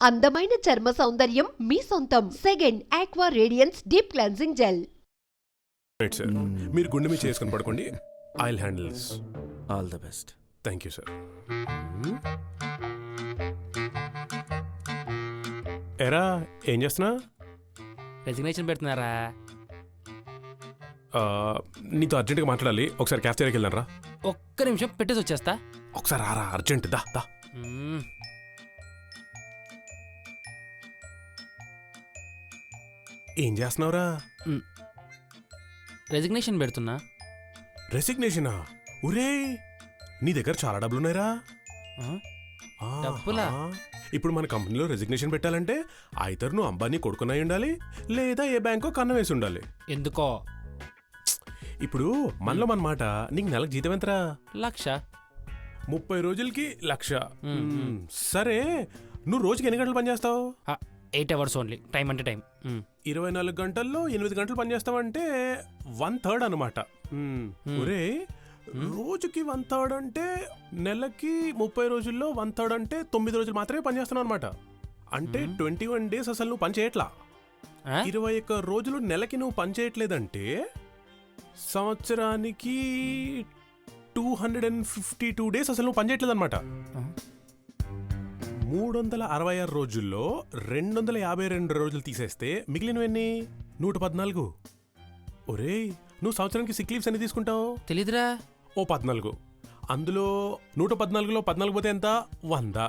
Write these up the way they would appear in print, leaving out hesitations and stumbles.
అందమైన చర్మ సౌందర్యం మీ సొంతం. Second aqua radiance deep cleansing gel. Right sir, మీరు గుండె మీద చేసుకుని పడుకోండి. I will handle this. All the best. Thank you sir. ఎరా ఏం చేస్తున్నా? రెసిగ్నేషన్ పెడుతున్నారా? నీతో అర్జెంట్గా మాట్లాడాలి. ఒకసారి క్యాఫ్టేరియాకి వెళ్ళారా? ఒక్క నిమిషం పెట్టేసి వచ్చేస్తా. ఒకసారి రారా, అర్జెంట్. దా దా. ఏం చేస్తున్నావురా? రెసిగ్నేషన్ పెడుతున్నా. రెసిగ్నేషనా? ఒరే, నీ దగ్గర చాలా డబ్బులున్నాయిరా. డబ్బులా? ఇప్పుడు మన కంపెనీలో రెసిగ్నేషన్ పెట్టాలంటే అయితే నువ్వు అంబానీ కొడుకునై ఉండాలి, లేదా ఏ బ్యాంకో కన్నం వేసి ఉండాలి. ఎందుకో? ఇప్పుడు మనలో మన మాట. నీకు నెలకు జీతం ఎంతరా? 1,00,000. 30 రోజులకి 1,00,000. సరే, నువ్వు రోజుకి ఎన్ని గంటలు పనిచేస్తావు? 8 hours ఓన్లీ. టైం అంటే టైం. 24 గంటల్లో 8 గంటలు పనిచేస్తావంటే 1/3 అనమాట. ఒరే, రోజుకి 1/3 అంటే నెలకి 30 రోజుల్లో 1/3 అంటే 9 రోజులు మాత్రమే పనిచేస్తున్నావు అనమాట. అంటే 21 days అసలు నువ్వు పని చేయట్లా. 21 రోజులు నెలకి నువ్వు పని చేయట్లేదంటే సంవత్సరానికి 252 days అసలు నువ్వు పని చేయట్లేదు అనమాట. 366 రోజుల్లో 252 రోజులు తీసేస్తే మిగిలినవన్నీ 114. ఒరే, నువ్వు సంవత్సరానికి సిక్ లీవ్స్ ఎన్ని తీసుకుంటావు? తెలీదురా. ఓ 14. అందులో 114లో 14 పోతే ఎంత? 100.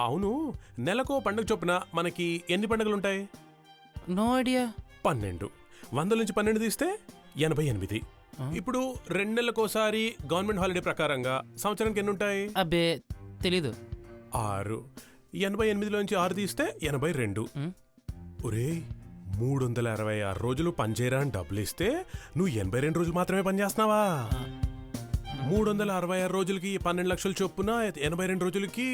అవును, నెలకో పండుగ చొప్పున మనకి ఎన్ని పండుగలుంటాయి? No idea. 12. 100 నుంచి 12 తీస్తే 88. ఇప్పుడు 2 నెలలకోసారి గవర్నమెంట్ హాలిడే ప్రకారంగా సంవత్సరానికి ఎన్ని ఉంటాయి? అబ్బే తెలీదు. 6. 88లోంచి 6 తీస్తే 82. ఒరే, 366 రోజులు పనిచేయరా అని డబ్బులు ఇస్తే నువ్వు 82 రోజులు మాత్రమే పనిచేస్తున్నావా? 366 రోజులకి 12 లక్షలు చొప్పున 82 రోజులకి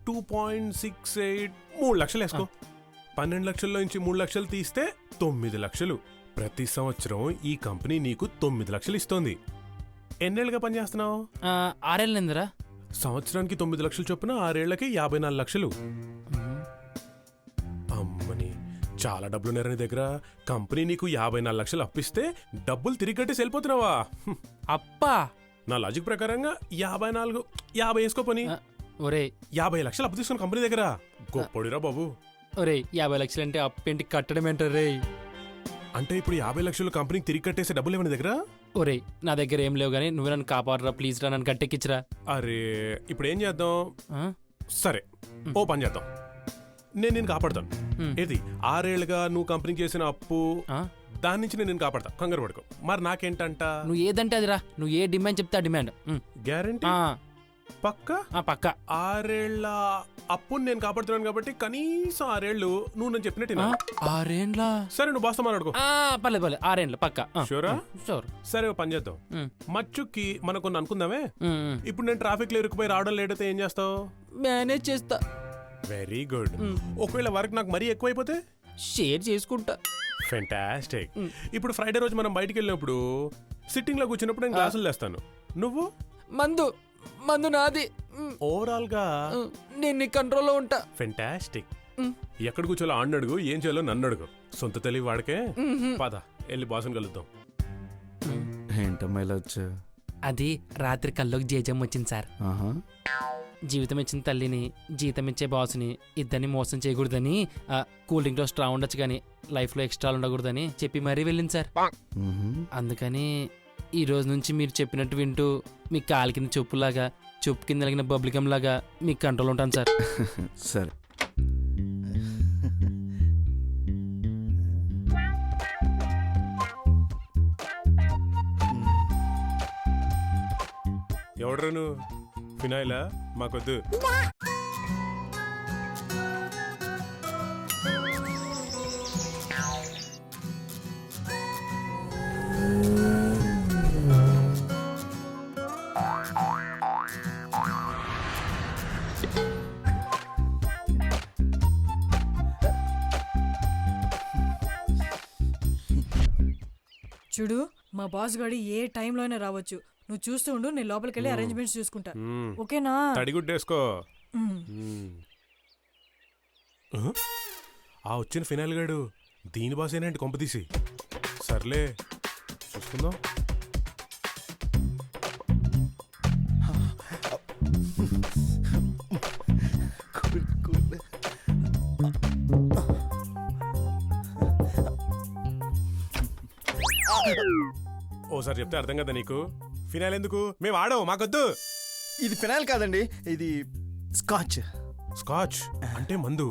2.68 3 లక్షలు వేసుకో. 12 లక్షల్లో నుంచి 3 లక్షలు తీస్తే 9 లక్షలు. ప్రతి సంవత్సరం ఈ కంపెనీ నీకు 9 లక్షలు ఇస్తోంది. ఎన్నేళ్ళుగా పనిచేస్తున్నావు? 6 ఏళ్ళిందిరా. సంవత్సరానికి 9 లక్షలు చొప్పున 6 ఏళ్లకి 54 లక్షలు. అమ్మని, చాలా డబ్బులున్నారని దగ్గర. కంపెనీ నీకు 54 లక్షలు అప్పిస్తే డబ్బులు తిరిగి కట్టేసి వెళ్ళిపోతున్నావా? అప్పా, నా లాజిక్ ప్రకారంగా 54, 50 వేసుకోపోని. ఒరే, 50 లక్షలు అప్పు తీసుకున్న కంపెనీ దగ్గర. గొప్పడిరా బాబు. ఒరే, 50 లక్షలు అంటే అప్పేంటి కట్టడం ఏంటారు రే? అంటే ఇప్పుడు 50 లక్షలు కంపెనీకి తిరిగి కట్టేసే డబ్బులు ఏమైనా దగ్గర? ఒరే, నా దగ్గర ఏం లేవు కానీ నువ్వే నన్ను కాపాడరా ప్లీజ్ రా, నన్ను గట్టెక్కించరా. అరే, ఇప్పుడు ఏం చేద్దాం? సరే, ఓ పని చేద్దాం. నేను నేను కాపాడుతాను. ఏది 6 ఏళ్ళుగా నువ్వు కంపెనీకి చేసిన అప్పు, దాని నుంచి నేను కాపాడతా. కంగారు పడుకో. మరి నాకేంటంట? నువ్వు ఏదంటే అదిరా. నువ్వు ఏ డిమాండ్ చెప్తే ఆ డిమాండ్. గ్యారంటీ? పక్కా? పక్కా. 6 ఏళ్ల అప్పుని నేను కాపాడుతున్నాను కాబట్టి కనీసం 6 ఏళ్ళు నువ్వు నేను చెప్పినట్టు 6 ఏండ్ల? సరే, నువ్వు బాస్తో మాట్లాడుకో. పర్లేదు పర్లేదు, 6 ఏండ్ల పక్కా. షూరా? షూర్. సరే, ఓ పని చేద్దాం. మచ్చుకి మనం కొన్ని అనుకుందామే. ఇప్పుడు నేను ట్రాఫిక్ లో ఇరుక్కుపోయి రావడం లేట్ అయితే ఏం చేస్తావు? మేనేజ్ చేస్తా. Very good. ఒకవేళ వర్క్ నాకు మరీ ఎక్కువైపోతే షేర్ చేసుకుంటా. ఫెంటాస్టిక్. ఇప్పుడు ఫ్రైడే రోజు మనం బయటికి వెళ్ళినప్పుడు సిట్టింగ్ లో కూర్చున్నప్పుడు నేను క్లాసులు చేస్తాను, నువ్వు మందు నాది. ఓవరాల్ గా నేను నీ కంట్రోల్లో ఉంటా. ఫెంటాస్టిక్. ఎక్కడ కూర్చోలో ఆడిని అడుగు, ఏం చేయాలో నన్ను అడుగు. సొంత తెలివి వాడికే. పద, వెళ్ళి బాసుని కలుద్దాం. ఏంటమ్మా ఇలా వచ్చా? అది రాత్రి కల్లోకి జేజం వచ్చింది సార్. జీవితం ఇచ్చిన తల్లిని, జీతం ఇచ్చే బాస్ని ఇద్దరిని మోసం చేయకూడదని, కూల్ డ్రింక్లో స్ట్రా ఉండొచ్చు కానీ లైఫ్లో ఎక్స్ట్రా ఉండకూడదని చెప్పి మరీ వెళ్ళింది సార్. అందుకని ఈ రోజు నుంచి మీరు చెప్పినట్టు వింటూ మీ కాలు కింద చెప్పులాగా, చెప్పు కింద కలిగిన బబ్లికం లాగా మీ కంట్రోల్ ఉంటాను సార్. సరే. ఎవడ్రా నువ్వు? ఫినాయిలా? మాకొద్దు. చూడు, మా బాస్ గాడి ఏ టైంలో అయినా రావచ్చు. నువ్వు చూస్తూ ఉండు, నేను లోపలికి వెళ్ళి అరేంజ్మెంట్స్ చూసుకుంటా. ఓకేనా? తడిగుడ్డేసుకో. ఆ వచ్చిన ఫినాయిల్ గాడు దీని బాసేనంటే కొంపదీసి. సర్లే చూసుకుందాం. ఓసారి చెప్తే అర్థం కదా నీకు? ఫినాయిల్ ఎందుకు? మేము ఆడవు, మాకొద్దు. ఇది ఫినాయిల్ కాదండి, ఇది స్కాచ్. స్కాచ్ అంటే మందు.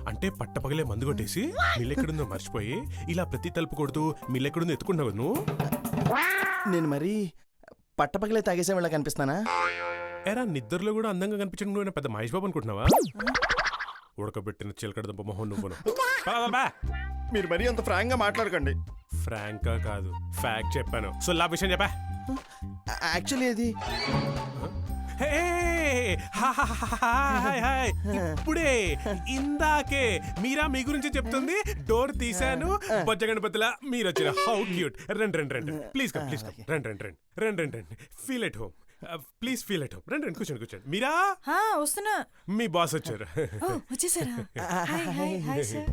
అంటే పట్టపగలే మందు కొట్టేసి మిల్లెక్కడుందో మర్చిపోయి ఇలా ప్రతి తలుపు కొడుతూ మిల్లెక్కడుందో ఎత్తుకుంటావు నువ్వు. నేను మరీ పట్టపగలే తాగేసే వాళ్ళ కనిపిస్తానా? ఎరా నిద్రలో కూడా అందంగా కనిపించడం నువ్వు పెద్ద మహేష్ బాబు అనుకుంటున్నావా? ఉడకబెట్టిన చిలకడదంప మొహం నువ్వు. మీరు మరీ అంత ఫ్రాంక్ గా మాట్లాడకండి. ఫ్రాంకా కాదు, ఫ్యాక్ట్ చెప్పాను. సో లా విషయం చెప్పా. యాక్చువల్లీ అది ఇప్పుడే ఇందాకే మీరా మీ గురించి చెప్తుంది. డోర్ తీశాను, బొజ్జ గణపతిలా మీరు వచ్చారు. How cute. రండి రండి రండి, ప్లీజ్ కమ్ ప్లీజ్ కమ్. రండి రండి రండి రండి రండి రండి. Feel at home, please feel at home. రండి రండి, కూర్చోండి కూర్చోండి. మీరా వస్తున్నా. మీ బాస్ వచ్చారు. వచ్చేసారా? Hi sir.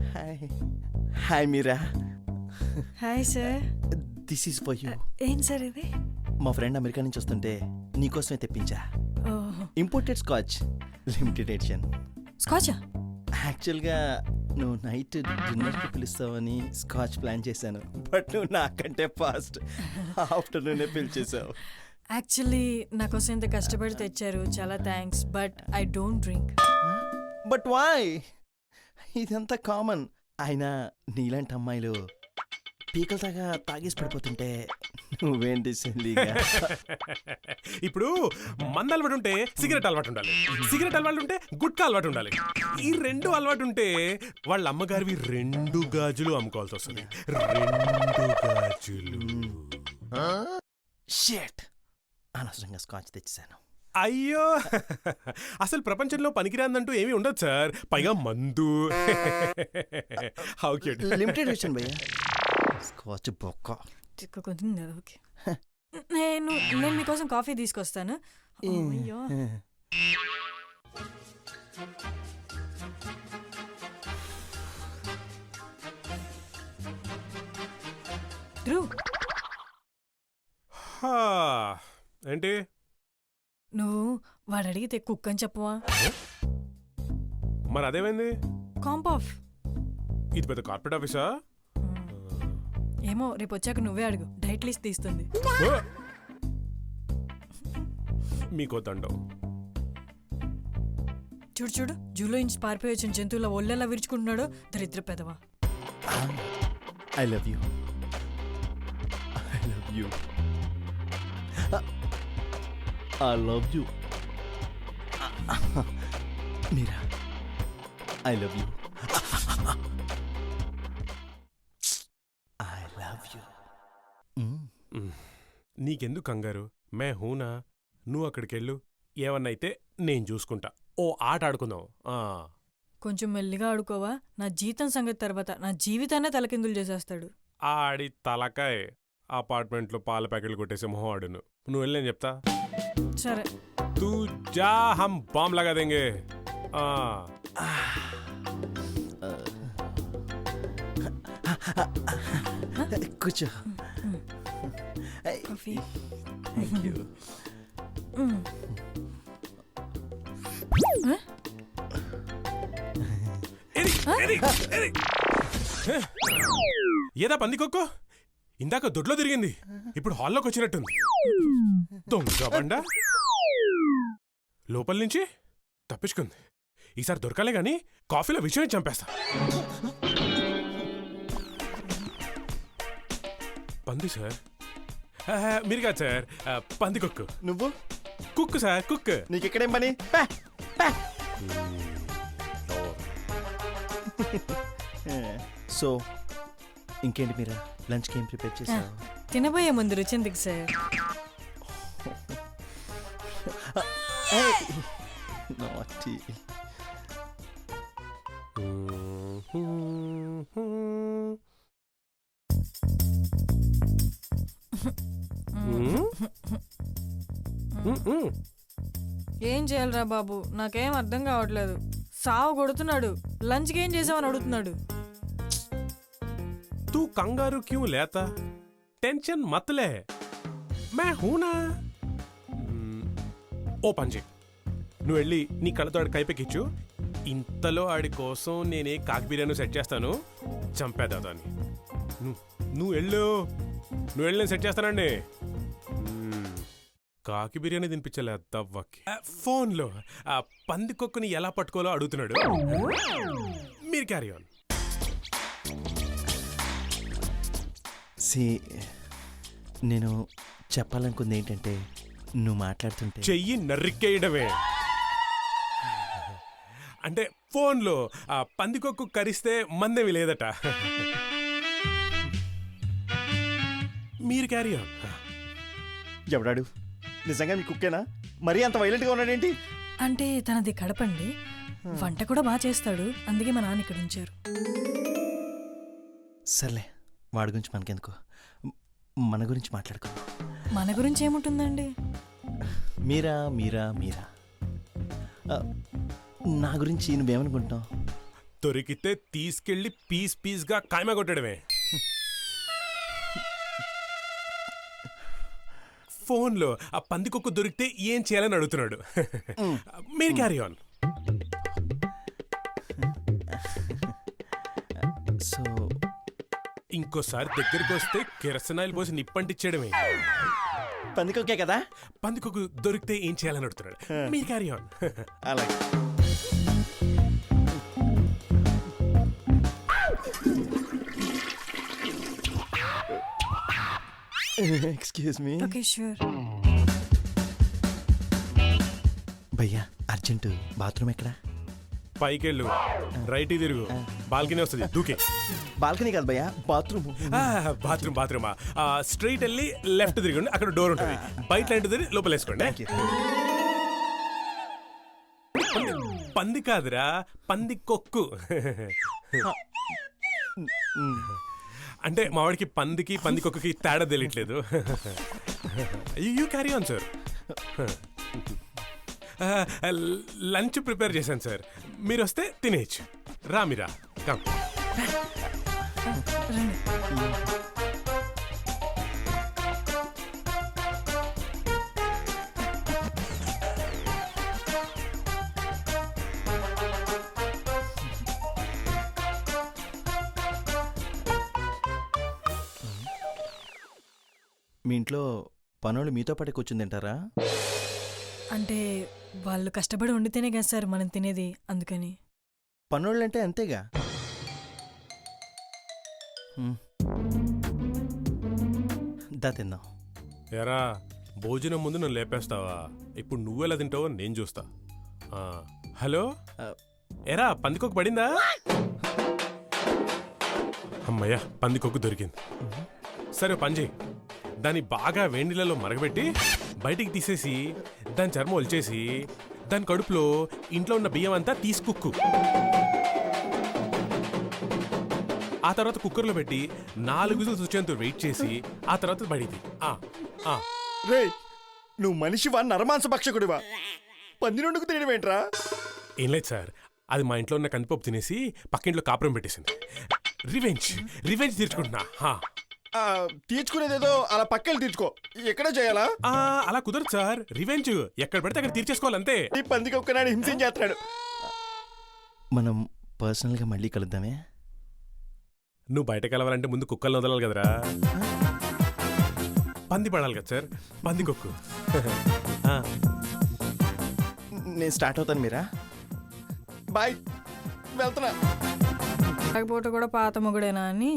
Hi Meera. Hi sir. This is for you. ఏం సార్ ఇది? మా ఫ్రెండ్ అమెరికా నుంచి వస్తుంటే నీకోసమే తెప్పించా. Imported scotch, limited edition. స్కాచా? యాక్చువల్గా నువ్వు నైట్ డిన్నర్కి పిలుస్తావని స్కాచ్ ప్లాన్ చేశాను, బట్ నువ్వు నాకంటే ఫాస్ట్ ఆఫ్టర్నూనే పిలిచేసావు. యాక్చువల్లీ నా కోసం ఇంత కష్టపడి తెచ్చారు, చాలా thanks, but I don't drink. But why? ఇదంతా కామన్. అయినా నీలాంటి అమ్మాయిలు పీకలతాగా తాగేసి పడిపోతుంటే నువ్వేంటి సిల్లీగా? ఇప్పుడు మంద అలవాటు ఉంటే సిగరెట్ అలవాటు ఉండాలి, సిగరెట్ అలవాటు ఉంటే గుట్కా అలవాటు ఉండాలి. ఈ రెండు అలవాటు ఉంటే వాళ్ళ అమ్మగారివి 2 గాజులు అమ్ముకోవాల్సి వస్తుంది. 2 గాజులు. షిట్, అనవసరంగా స్కాచ్ తెచ్చాను. అయ్యో, అసలు ప్రపంచంలో పనికిరాందంటూ ఏమీ ఉండదు సార్. పైగా మందు. How cute. లిమిటెడ్ ఎడిషన్ భయ్యా. స్కాచ్ బొక్క. కొంచెం ఓకే. నేను మీకోసం కాఫీ తీసుకొస్తాను. అయ్యో, ధ్రువ్, ఏంటి? నువ్వు వాడు అడిగితే కుక్ అని చెప్పవా? మరి అదేమైంది? కాంప్ ఆఫ్. ఇది పెద్ద కార్పొరేట్ ఆఫీసా? ఏమో, రేపు వచ్చాక నువ్వే అడుగు, డైట్ లిస్ట్ తీస్తుంది. మీకో దండం. చూడు చూడు, జూలో ఇంచి పారిపోయి వచ్చిన జంతువుల ఒళ్ళెలా విరుచుకుంటున్నాడో, దరిద్ర పెదవా. I love you. I love you. I love you. Meera, I love you. I love you. నీకెందుకు కంగారు? మే హూనా, నువ్వు అక్కడికెళ్ళు. ఏమన్నైతే నేను చూసుకుంటా. ఓ ఆట ఆడుకుందాం. కొంచెం మెల్లిగా ఆడుకోవా? నా జీతం సంగతి తర్వాత నా జీవితాన్నే తలకిందులు చేసేస్తాడు. ఆడి తలకాయ్. అపార్ట్మెంట్లో పాల ప్యాకెట్లు కొట్టేసే మొహం ఆడును. నువ్వు వెళ్ళి నేను చెప్తా. సరే, తూ జా, హమ్ బాంబ్ లగా దేంగే. కూర్చో. కాఫీ. Thank you. ఏదా పందికొక్కో? ఇందాక దొడ్లో తిరిగింది, ఇప్పుడు హాల్లోకి వచ్చినట్టుంది. దొంగ బండ లోపల నుంచి తప్పించుకుంది. ఈసారి దొరకాలే గాని కాఫీలో విషయం చంపేస్తా. పంది సార్. మీరు కాదు సార్, పంది కుక్కు. నువ్వు? కుక్కు సార్, కుక్. నీకు ఇక్కడేం పని? సో ఇంకేంటి మీరా, లంచ్కి ఏం ప్రిపేర్ చేసావు? తినబోయే ముందు రుచిందికి సార్. Naughty. ఏం చేయాలరా బాబు, నాకేం అర్థం కావట్లేదు. సావు కొడుతున్నాడు. లంచ్కి ఏం చేసావని అడుగుతున్నాడు. तू कंगारू क्यों लेता? टेंशन मत ले, मैं हूं ना. ఓ పంజే, నువ్వు వెళ్ళి నీ కళ్ళతో ఆడి కైపెక్కిచ్చు. ఇంతలో ఆడి కోసం నేనే కాకి బిర్యానీ సెట్ చేస్తాను, చంపేదా దాన్ని. నువ్వు వెళ్ళు, నేను సెట్ చేస్తానండి. కాకి బిర్యానీ తినిపించలే దవ్వకి. ఫోన్లో ఆ పందికొక్కుని ఎలా పట్టుకోవాలో అడుగుతున్నాడు. మీరు క్యారీ ఆన్. నేను చెప్పాలనుకుంది ఏంటంటే, నువ్వు మాట్లాడుతుంటే చెయ్యి నరికేయడమే. అంటే ఫోన్లో ఆ పందికొక్కు కరిస్తే మందేమి లేదట. మీరు క్యారీ ఆన్. ఎవడాడు? నిజంగా మీ కుక్కేనా? మరీ అంత వైలెంట్గా ఉన్నాడేంటి? అంటే తనది కడపండి, వంట కూడా బాగా చేస్తాడు, అందుకే మా నాన్న ఇక్కడ ఉంచారు. సర్లే, వాడి గురించి మనకెందుకు, మన గురించి మాట్లాడుకో. మన గురించి ఏముంటుందండి? మీరా మీరా మీరా నా గురించి నువ్వేమనుకుంటున్నావు? దొరికితే తీసుకెళ్లి పీస్ పీస్గా కాయమ కొట్టడమే. ఫోన్లో ఆ పందికొక్కు దొరికితే ఏం చేయాలని అడుగుతున్నాడు. మీరు క్యారీ ఆన్. సో ఇంకోసారి దగ్గరికి వస్తే కిరసనాయిల్ పోసి నిప్పంటిచ్చేయడమే. పందికొక్కే కదా? పందికొక్కు దొరికితే ఏం చేయాలని అడుగుతున్నాడు. మీరు క్యారీ ఆన్. అలాగే. Excuse me. Okay sure. భయ్యా, అర్జెంటు బాత్రూమ్ ఎక్కడా? పైకెళ్ళు, రైట్ తిరుగు, బాల్కనీ వస్తుంది, దూకే. బాల్కనీ కాదు భయ్యా, బాత్రూమ్. బాత్రూమా? స్ట్రైట్ వెళ్ళి లెఫ్ట్ తిరగండి, అక్కడ డోర్ ఉంటుంది. బయట లైట్ తిరిగి లోపల వేసుకోండి. పంది కాదురా, పందికొక్కు. అంటే మావాడికి పందికి పందికొక్కుకి తేడా తెలియట్లేదు. You carry on sir. Lunch prepare చేశాను సార్, మీరు వస్తే తినేయచ్చు. మీరా కమ్. మీ ఇంట్లో పనులు మీతో పాటే కూర్చుని తింటారా? అంటే వాళ్ళు కష్టపడి వండితేనే కదా సార్ మనం తినేది, అందుకని. పనులు అంటే అంతేగా. దా తిందాం. ఎరా, భోజనం ముందు నన్ను లేపేస్తావా? ఇప్పుడు నువ్వెలా తింటావో నేను చూస్తా. హలో, ఎరా పందికొక్కు పడిందా? అమ్మయ్యా, పందికొక్కు దొరికింది. సరే పని చేయి, దాన్ని బాగా వేడినీళ్ళలో మరగబెట్టి బయటికి తీసేసి దాని చర్మం ఒలిచేసి దాని కడుపులో ఇంట్లో ఉన్న బియ్యం అంతా తీసుకుక్కు. ఆ తర్వాత కుక్కర్లో పెట్టి 4 విజిల్స్ వచ్చేంత వెయిట్ చేసి ఆ తర్వాత బయటికి. రే, నువ్వు మనిషివా నరమాంస భక్షకుడివా? పందినొండుకు తినడం ఏంట్రా? ఏం లేదు సార్, అది మా ఇంట్లో ఉన్న కందిపప్పు తినేసి పక్కింట్లో కాపురం పెట్టేసింది. రివెంజ్ తీర్చుకుంటున్నా. తీర్చుకునేదేదో అలా పక్కకి తీర్చుకో, ఎక్కడ చేయాలా? అలా కుదరదు సార్, రివెంజ్ ఎక్కడ పడితే అక్కడ తీర్చేసుకోవాలంతే. ఈ పందికి ఒక్కనాడు హింసించేస్తున్నాడు. మనం పర్సనల్గా మళ్ళీ కలుద్దామే. నువ్వు బయట కలవాలంటే ముందు కుక్కల్ని వదలాలి కదరా. పంది పడాలి కదా సార్, పందికొక్కు. నేను స్టార్ట్ అవుతాను, మీరా బాయ్, వెళ్తున్నా. పూట కూడా పాత మొగుడేనా అని.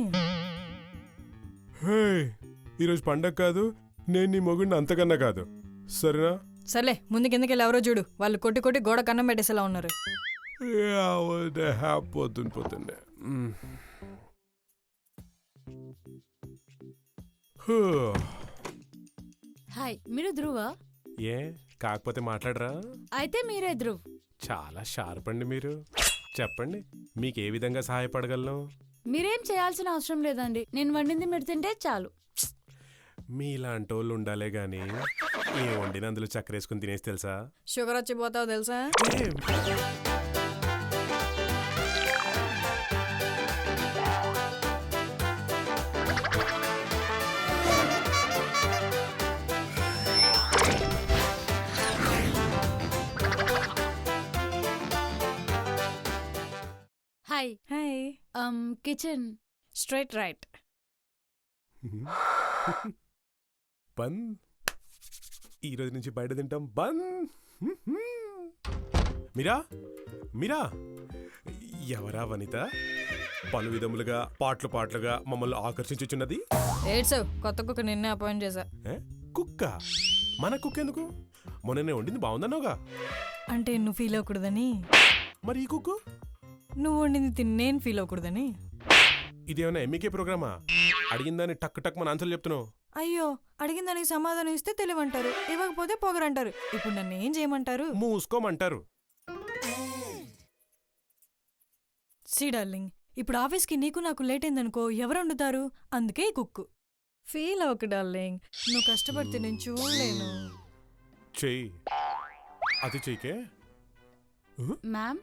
ఈరోజు పండగ కాదు, నేను నీ మొగుడిని అంతకన్నా కాదు, సరేనా? సర్లే, ముందు కిందకెళ్ళి ఎవరో చూడు, వాళ్ళు కొట్టి కొట్టి గోడ కన్నం పెట్టేసేలా ఉన్నారు. పొద్దున్నే హాయ్, మీరు ధ్రువ? ఏ కాకపోతే మాట్లాడరా? అయితే మీరే ధ్రువ్. చాలా షార్ప్ అండి మీరు. చెప్పండి, మీకు ఏ విధంగా సహాయపడగలను? మీరేం చేయాల్సిన అవసరం లేదండి, నేను వండింది మీరు తింటే చాలు. మీలాంటి వాళ్ళు ఉండాలే గాని ఏ వండిన అందులో చక్కెర వేసుకుని తినేసి తెలుసా? షుగర్ వచ్చిపోతావు తెలుసా? Hi hi kitchen. Straight right. Bun. ఈ రోజు నుంచి బయట తింటాం బన్. మీరా మీరా ఎవరా వనిత పలు విధములుగా పాటలుగా మమ్మల్ని ఆకర్షించుచున్నది? ఏడ్సావు, కొత్త కుక్క నిన్నే అపాయింట్ చేశా. ఏ? కుక్క? మన కుక్క ఎందుకు? మొన్ననే వండింది బాగుందన్నావుగా. అంటే నువ్వు ఫీల్ అవ్వకూడదని. మరి ఈ కుక్కు? నువ్వు వండింది తిని నేను ఫీల్ అవ్వకూడదని. ఇదేమైనా ఎంఈకే ప్రోగ్రామా? అడిగిందని టక్ టక్ మన ఆన్సర్లు చెప్తున్నావు. అయ్యో, అడిగిన దానికి సమాధానం ఇస్తే తెలివంటారు, ఇవ్వకపోతే పొగరంటారు. ఇప్పుడు నన్ను ఏం చేయమంటారు? మూసుకోమంటారు. సీ డార్లింగ్, ఇప్పుడు ఆఫీస్కి నీకు నాకు లేట్ అయిందనుకో, ఎవరు వండుతారు? అందుకే ఈ కుక్కు. ఫీల్ అవ్వకు డార్లింగ్, నువ్వు కష్టపడితే నేను చూడలేను. చెయ్యి, అది చెయ్యికే. Ma'am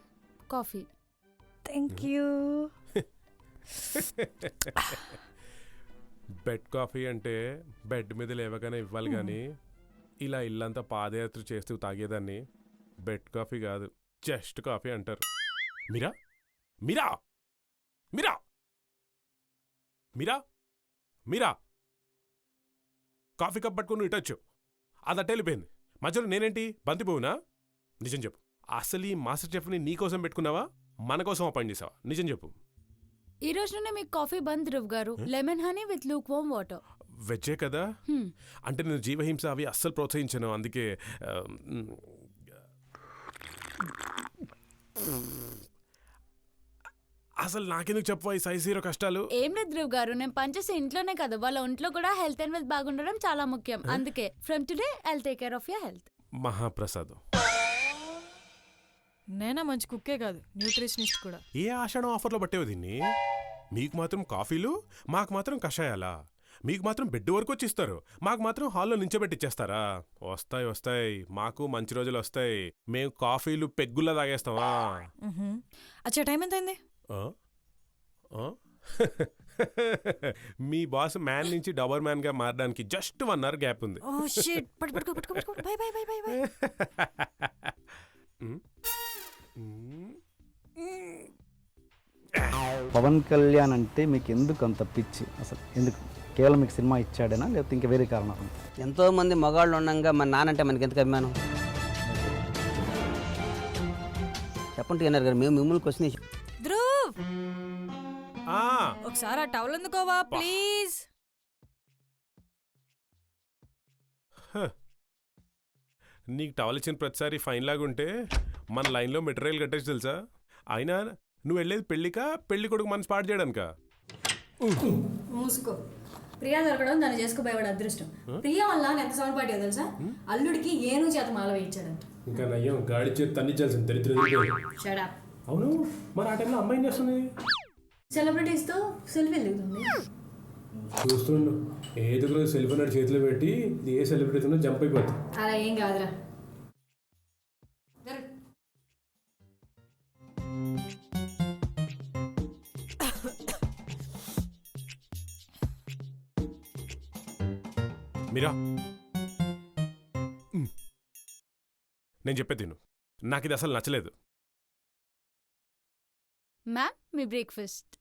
coffee. Thank you. Bed coffee అంటే బెడ్ మీద లేవగానే ఇవ్వాలి కానీ ఇలా ఇల్లంతా పాదయాత్ర చేస్తూ తాగేదాన్ని బెడ్ కాఫీ కాదు, జస్ట్ కాఫీ అంటారు. మీరా మీరా మీరా మీరా మీరా కాఫీ కప్ పట్టుకుని ఇటొచ్చు, అది అట్ట వెళ్ళిపోయింది. మధ్యలో నేనేంటి బంతిపోవునా? నిజం చెప్పు, అసలు ఈ మాస్టర్ చెఫ్ని నీకోసం పెట్టుకున్నావా, మన కోసం అపాయింట్ చేసావా? నిజం చెప్పు. ఈ రోజు నుండి మీకు కాఫీ బంద్ ధ్రువ్ గారు. Lemon honey with lukewarm water. వెజ్జే కదా? అంటే నేను జీవహింస అవి అస్సలు ప్రోత్సహించాను, అందుకే అసలు నాకెందుకు చెప్పవా ఈ సైజ్ హీరో కష్టాలు? ఏం లేదు ధ్రువ్ గారు, నేను పనిచేసే ఇంట్లోనే కదా, వాళ్ళ ఒంట్లో కూడా హెల్త్ అండ్ వెల్త్ బాగుండడం చాలా ముఖ్యం. అందుకే from today I'll take care of your health. మహాప్రసాదం. నేనా మంచి కుక్కే కాదు, న్యూట్రిషనిస్ట్ కూడా. ఏ ఆషాఢం ఆఫర్లో పట్టేవు దీన్ని? మీకు మాత్రం కాఫీలు, మాకు మాత్రం కషాయాలా? మీకు మాత్రం బెడ్ వరకు వచ్చి ఇస్తారు, మాకు మాత్రం హాల్లో నించోబెట్టిచ్చేస్తారా? వస్తాయి వస్తాయి, మాకు మంచి రోజులు వస్తాయి. మేము కాఫీలు పెగ్గుల్లా తాగేస్తామా? అచ్చా, టైం ఎంత అయింది? ఆ? ఆ? మీ బాస్ మ్యాన్ నుంచి డబర్ మ్యాన్ గా మారడానికి జస్ట్ 1 hour గ్యాప్ ఉంది. ఓ షిట్, పట్టుకో. Bye bye bye bye bye. Pawan Kalyan అంటే మీకు ఎందుకు అంత పిచ్చి? అసలు ఎందుకు? కేవలం మీకు సినిమా ఇచ్చాడేనా, లేకపోతే ఇంకా వేరే కారణం? ఎంతోమంది మగాళ్ళు ఉండగా మన నానంటే మనకి ఎందుకు అభిమానం? చెప్పండి అన్నారు గారు, మేము మిమ్మల్ని క్వశ్చన్. ధ్రువ్, ఆ, ఒకసారి ఆ టవల్ ఎందుకోవా ప్లీజ్? నీకు టవల్ ఇచ్చిన ప్రతిసారి ఫైన్ లాగా ఉంటే మన లైన్లో మెటీరియల్ కట్టేసి తెలుసా? అయినా నువ్వు వెళ్ళేది పెళ్ళికా, పెళ్లి కొడుకు మనసు పాటు చేయడానికా? మూసుకో. ప్రియా దొరకడం దాన్ని చేసుకోబోయేవాడు అదృష్టం. ప్రియా వల్ల ఎంత సౌండ్ పార్టీ తెలుసా? అల్లుడికి ఏను చేత మాల వేయించాడంట. ఇంకా నయ్యం గాడి చేతి తన్నిచ్చాల్సింది దరిద్రం. షడా. అవును, మరి ఆ టైంలో అమ్మాయి చేస్తుంది సెలబ్రిటీస్ తో సెల్ఫీ దిగుతుంది. చూస్తుండు, ఏదో సెల్ఫీ నాడు చేతిలో పెట్టి ఇది ఏ సెలబ్రిటీ జంప్ అయిపోతుంది. అలా ఏం కాదురా. మీరా, నేను చెప్పేది తిను, నాకు ఇది అసలు నచ్చలేదు. మ్యామ్ మీ బ్రేక్ఫాస్ట్.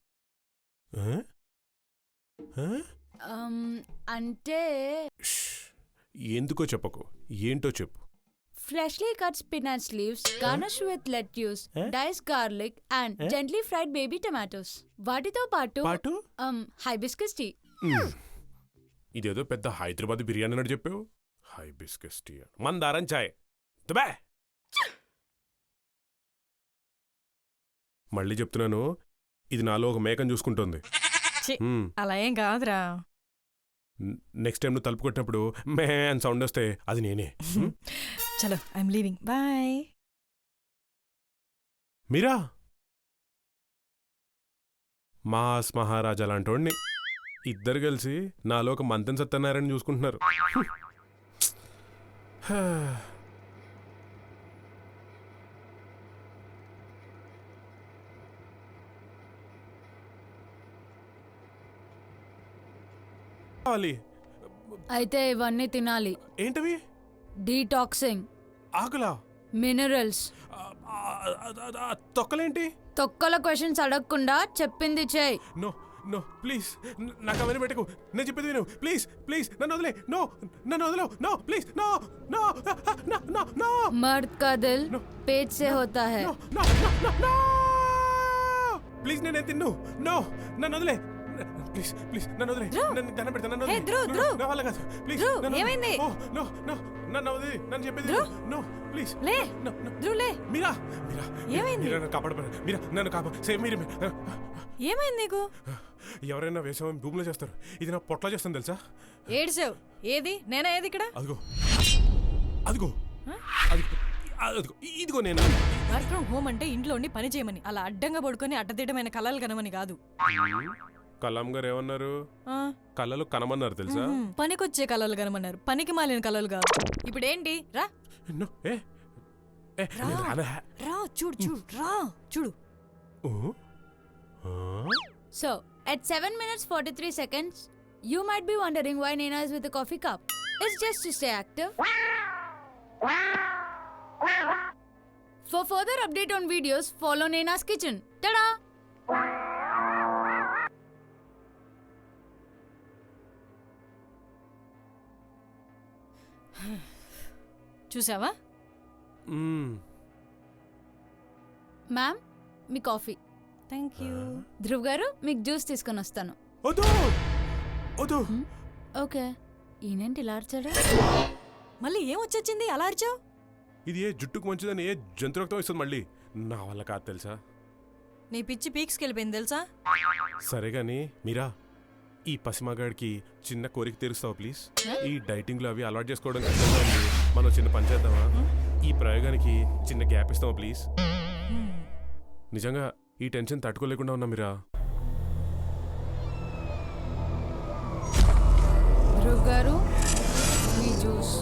అంటే ఎందుకో చెప్పకు, ఏంటో చెప్పు. Freshly cut spinach leaves, garnish with lettuce, diced garlic and gently fried baby tomatoes. వాటితో పాటు హైబిస్కస్ టీ. ఇదేదో పెద్ద హైదరాబాద్ బిర్యానీ అన్నట్టు చెప్పావు. హైబిస్కస్ టీ, మందారం చాయ్. తుబే, మళ్ళీ చెప్తున్నాను, ఇది నాలో ఒక మేకను చూసుకుంటుంది. అలా ఏం కాదురా. నెక్స్ట్ టైం నువ్వు తలుపు కొట్టినప్పుడు మే అని సౌండ్ వస్తే అది నేనే. చలో, I'm leaving, bye. Meera, mass Maharaja లాంటోడిని ఇద్దరు కలిసి నాలో ఒక మంతెన్ సత్యనారాయణ చూసుకుంటున్నారు. అయితే ఇవన్నీ తినాలి. ఏంటవి? డీటాక్సింగ్, ఆకులా? మినరల్స్. తొక్కలేంటి? తొక్కల క్వశ్చన్స్ అడగకుండా చెప్పింది చేయి. నో నో ప్లీజ్, నాకు అవన్నీ పెట్టకు. నేను చెప్పేది విను ప్లీజ్. ప్లీజ్ నన్ను వదిలే. నో, నన్ను వదిలేవు. No please. No no no no no. मर्द का दिल No. पेट से होता है. ప్లీజ్ నేను తిన్ను. నో, నన్ను వదిలే. ప్లీజ్ ప్లీజ్ నన్ను వదిలే. నన్ను దండం పెడతా. నన్ను హే, వదిలే. ధ్రువ్, No, ధ్రువ్. నా వల్ల కాదు. ప్లీజ్ ధ్రువ్, నన్ను ఏమైంది? ఓ నో నో, నన్ను వదిలే. నన్ను చెప్పేది ధ్రువ్. No please. లే నో నో. ధ్రువ్ లే. మీరా మీరా ఏమైంది? మీరా నన్ను కాపాడబడ. మీరా నన్ను సేవ్ మీరు. ఏమైంది నీకు? ఎవరైనా వేసామని భూమిలో చేస్తారు. ఇది నా పొట్ల చేస్తాను తెలుసా? ఏడ్సావు. ఏది నేనా? ఏది ఇక్కడ? అదిగో అదిగో అదిగో అదిగో ఇదిగో నేను. వర్క్ ఫ్రమ్ హోమ్ అంటే ఇంట్లో ఉండి పని చేయమని, అలా అడ్డంగా పడుకొని అడ్డదిడ్డమైన కళలు కనమని కాదు. కలాం గారు ఏమన్నారు? ఆ, కళలు కనమన్నారు తెలుసా? పనికొచ్చే కళలు కనమన్నారు, పనికి మాలిన కళలు కాదు. ఇప్పుడు ఏంటి? రా నో, ఏ ఏ, రా. నేను రానా? రా చూడు చూడు రా చూడు. ఓ, ఆ? So, at 7 minutes 43 seconds, you might be wondering why Naina is with a coffee cup. It's just to stay active. For further update on videos, follow Naina's Kitchen. Ta-da! చూసావా? మ్మ్. Ma'am, me coffee. Thank you. Dhruv గారు, మీకు juice తీసుకొని వస్తాను. వద్దు వద్దు. Okay. ఈయనేంటి ఇలా అరిచాడు? మళ్ళీ ఏం వచ్చొచ్చింది అలా అరిచావు? ఇది ఏ జుట్టుకు మంచిదని ఏ జంతు రక్తం ఇస్తుంది మళ్ళీ. నా వల్ల కాదు తెలుసా? నీ పిచ్చి పీక్స్కి వెళ్ళిపోయింది తెలుసా? సరే గాని మీరా, ఈ పసిమగాడికి చిన్న కోరిక తీరుస్తావా ప్లీజ్? ఈ డైటింగ్ లో అవి అలవాటు చేసుకోవడం కష్టంగా ఉంది. మనం చిన్న పని చేద్దామా? ఈ ప్రయోగానికి చిన్న గ్యాప్ ఇస్తావా ప్లీజ్? నిజంగా ఈ టెన్షన్ తట్టుకోలేకుండా ఉన్నా మీరా. ధ్రువ్ గారు, మీ జ్యూస్.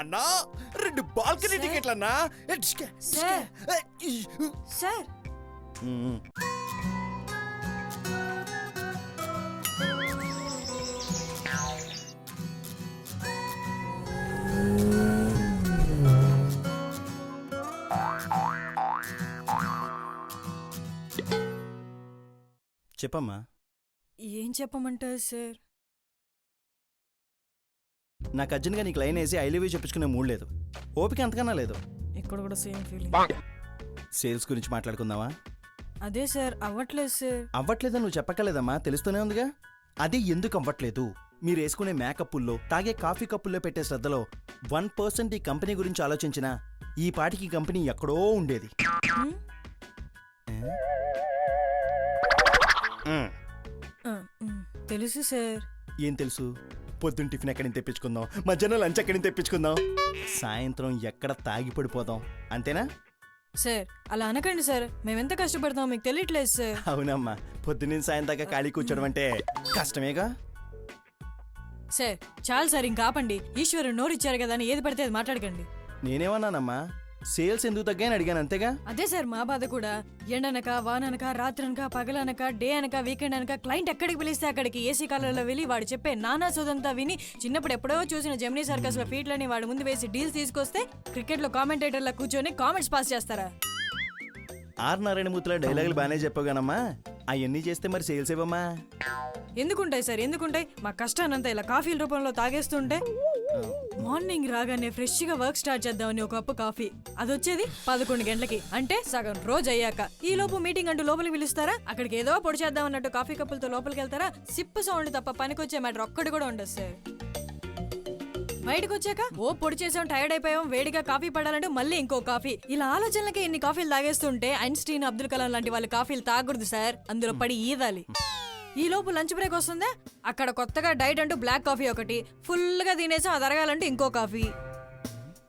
అన్నా 2 బాల్కనీ టికెట్లు అన్నా. సార్. సార్ చెప్పమ్మా. ఏం చెప్పమంటారు సార్? నాకు అర్జెంట్గా నీకు లైన్ వేసి ఐ లవ్ యూ చెప్పించుకునే మూడ్ లేదు. ఓపిక అంతకన్నా లేదు. ఇక్కడ కూడా సేమ్ ఫీలింగ్. సేల్స్ గురించి మాట్లాడుకుందామా? అదే సార్, అవ్వట్లేదు సార్. అవ్వట్లేదని నువ్వు చెప్పక్కర్లేదమ్మా, తెలుస్తూనే ఉందిగా. అది ఎందుకు అవ్వట్లేదు? మీరు వేసుకునే మేకప్పుల్లో, తాగే కాఫీ కప్పుల్లో పెట్టే శ్రద్ధలో 1% ఈ కంపెనీ గురించి ఆలోచించినా ఈ పాటికి కంపెనీ ఎక్కడో ఉండేది. తెలుసు సార్. ఏం తెలుసు? పొద్దున్న టిఫిన్ ఎక్కడి నుంచి తెప్పించుకుందాం, మధ్యాహ్నం లంచ్ ఎక్కడి నుంచి తెప్పించుకుందాం, సాయంత్రం ఎక్కడ తాగి పడిపోదాం, అంతేనా? సార్ అలా అనకండి సార్, మేమెంత కష్టపడతాం మీకు తెలియట్లేదు సార్. అవునమ్మా, పొద్దున్న సాయం దాకా ఖాళీ కూర్చోడం అంటే కష్టమేగా. సార్ చాలు సార్, ఇంకా ఆపండి. ఈశ్వరుడు నోరిచ్చారు కదా అని ఏది పడితే అది మాట్లాడకండి. నేనేమన్నానమ్మా? సేల్స్ ఎందుకు తగ్గాయని అడిగాను, అంతేగా. అదే సార్ మా బాధ కూడా. ఎండనక వాననక రాత్రనక పగలనక డే అనక వీకెండ్ అనక క్లయింట్ ఎక్కడికి పిలిస్తే అక్కడికి ఏసీ కాలంలో వెళ్ళి వాడు చెప్పే నానా సోదంతా విని చిన్నప్పుడు ఎప్పుడో చూసిన జెమినీ సర్కస్ లో ఫీట్లని వాడు ముందు వేసి డీల్స్ తీసుకొస్తే క్రికెట్ లో కామెంటేటర్లా కూర్చొని కామెంట్స్ పాస్ చేస్తారా? ఆర్ నారాయణమూర్తిలో డైలాగులు బాగానే చెప్పగానమ్మా, అవన్నీ చేస్తే మరి సేల్స్ ఇవ్వమ్మా. ఎందుకుంటాయి సార్, ఎందుకుంటాయి? మా కష్టానంతా ఇలా కాఫీల రూపంలో తాగేస్తుంటే మార్నింగ్ రాగానే ఫ్రెష్ గా వర్క్ స్టార్ట్ చేద్దామని ఒక కప్పు కాఫీ, అది వచ్చేది 11 గంటలకి, అంటే సగం రోజు అయ్యాక. ఈ లోపు మీటింగ్ అంటూ లోపలికి పిలుస్తారా, అక్కడికి ఏదో పొడి చేద్దాం అన్నట్టు కాఫీ కప్పులతో లోపలికి వెళ్తారా. సిప్పు సౌండ్ తప్ప పనికొచ్చే మ్యాటర్ ఒక్కటి కూడా ఉండదు సార్. బయటకు వచ్చాక ఓ పొడి చేసాం, టైర్డ్ అయిపోయాం, వేడిగా కాఫీ పడాలంటే మళ్ళీ ఇంకో కాఫీ. ఇలా ఆలోచనలకి ఇన్ని కాఫీలు తాగేస్తుంటే ఐన్స్టీన్, అబ్దుల్ కలాం లాంటి వాళ్ళు కాఫీలు తాగకూడదు సార్, అందులో పడి ఈదాలి. ఈ లోపు లంచ్ బ్రేక్ వస్తుందే, అక్కడ కొత్తగా డైట్ అంటూ బ్లాక్ కాఫీ ఒకటి, ఫుల్గా తినేసాం, అది అరగాలంటే ఇంకో కాఫీ.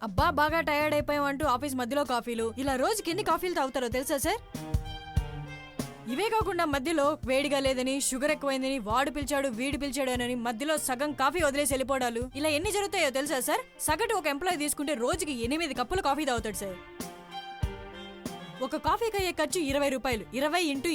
అబ్బా బాగా టైర్డ్ అయిపోయామంటూ ఆఫీస్ మధ్యలో కాఫీలు. ఇలా రోజుకి ఎన్ని కాఫీలు తాగుతారో తెలుసా సార్? ఇవే కాకుండా మధ్యలో వేడిగా లేదని, షుగర్ ఎక్కువైందని, వాడు పిలిచాడు వీడు పిలిచాడు అని మధ్యలో సగం కాఫీ వదిలేసి వెళ్ళిపోవడాలు, ఇలా ఎన్ని జరుగుతాయో తెలుసా సార్? సగటు ఒక ఎంప్లాయీ తీసుకుంటే రోజుకి 8 కప్పులు కాఫీ తాగుతాడు సార్. ఒక కాఫీకి అయ్యే ఖర్చు 20 రూపాయలు. 20 × 8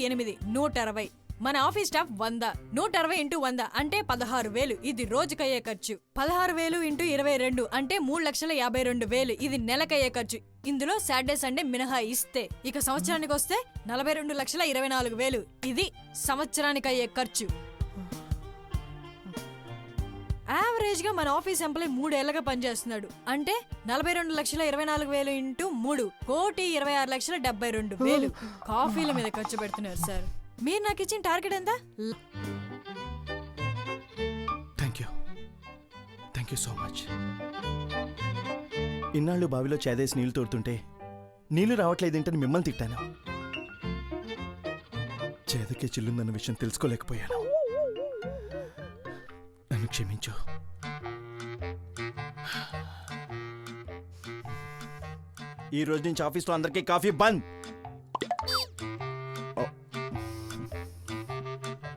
160. మన ఆఫీస్ స్టాఫ్ 100. 160 × 100 అంటే 16,000. ఇది రోజుకయ్యే ఖర్చు. 16,000 × 22 అంటే 3,52,000. ఇది నెలకయ్యే ఖర్చు. ఇందులో సాటర్డే సండే మినహా ఇస్తే ఇక సంవత్సరానికి వస్తే 42,24,000. ఇది సంవత్సరానికి అయ్యే ఖర్చు. యావరేజ్ గా మన ఆఫీస్ ఎంప్లాయ్ 3 ఏళ్లగా పనిచేస్తున్నాడు అంటే 42,24,000 × 3 1,26,72,000 కాఫీల మీద ఖర్చు పెడుతున్నారు సార్. మీరు నాకు ఇచ్చిన టార్గెట్ ఎంత? Thank you so much. ఇన్నాళ్ళు బావిలో చేదేసి నీళ్లు తోడుతుంటే నీళ్లు రావట్లేదేంటని మిమ్మల్ని తిట్టాను. చేదకే చిల్లుందన్న విషయం తెలుసుకోలేకపోయాను. నన్ను క్షమించు. ఈ రోజు నుంచి ఆఫీస్లో అందరికీ కాఫీ బంద్.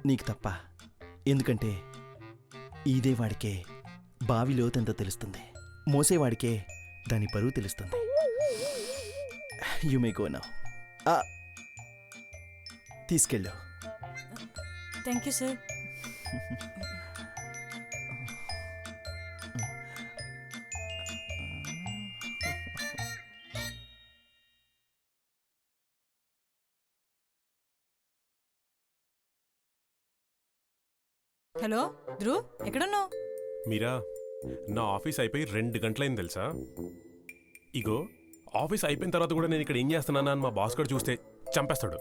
నీకు తప్ప. ఎందుకంటే ఈదే వాడికే బావి లోతెంతో తెలుస్తుంది, మోసేవాడికే దాని బరువు తెలుస్తుంది. You may go now. తీసుకెళ్ళు. Thank you sir. Hello Dhruv, ఎక్కడున్నావు? మీరా, నా ఆఫీస్ అయిపోయి 2 గంటలైంది తెలుసా? ఇగో ఆఫీస్ అయిపోయిన తర్వాత కూడా నేను ఇక్కడ ఏం చేస్తున్నానా అని మా బాస్ కూడా చూస్తే చంపేస్తాడు.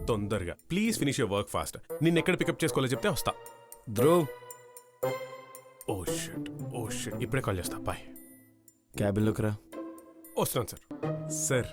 తొందరగా please finish your work fast. నిన్ను ఎక్కడ పికప్ చేసుకోవాలో చెప్తే వస్తా. ధ్రువ్. ఓ షిట్, ఇప్పుడే కాల్ చేస్తా. బాయ్. క్యాబిన్లోకి రా. వస్తున్నాను సార్.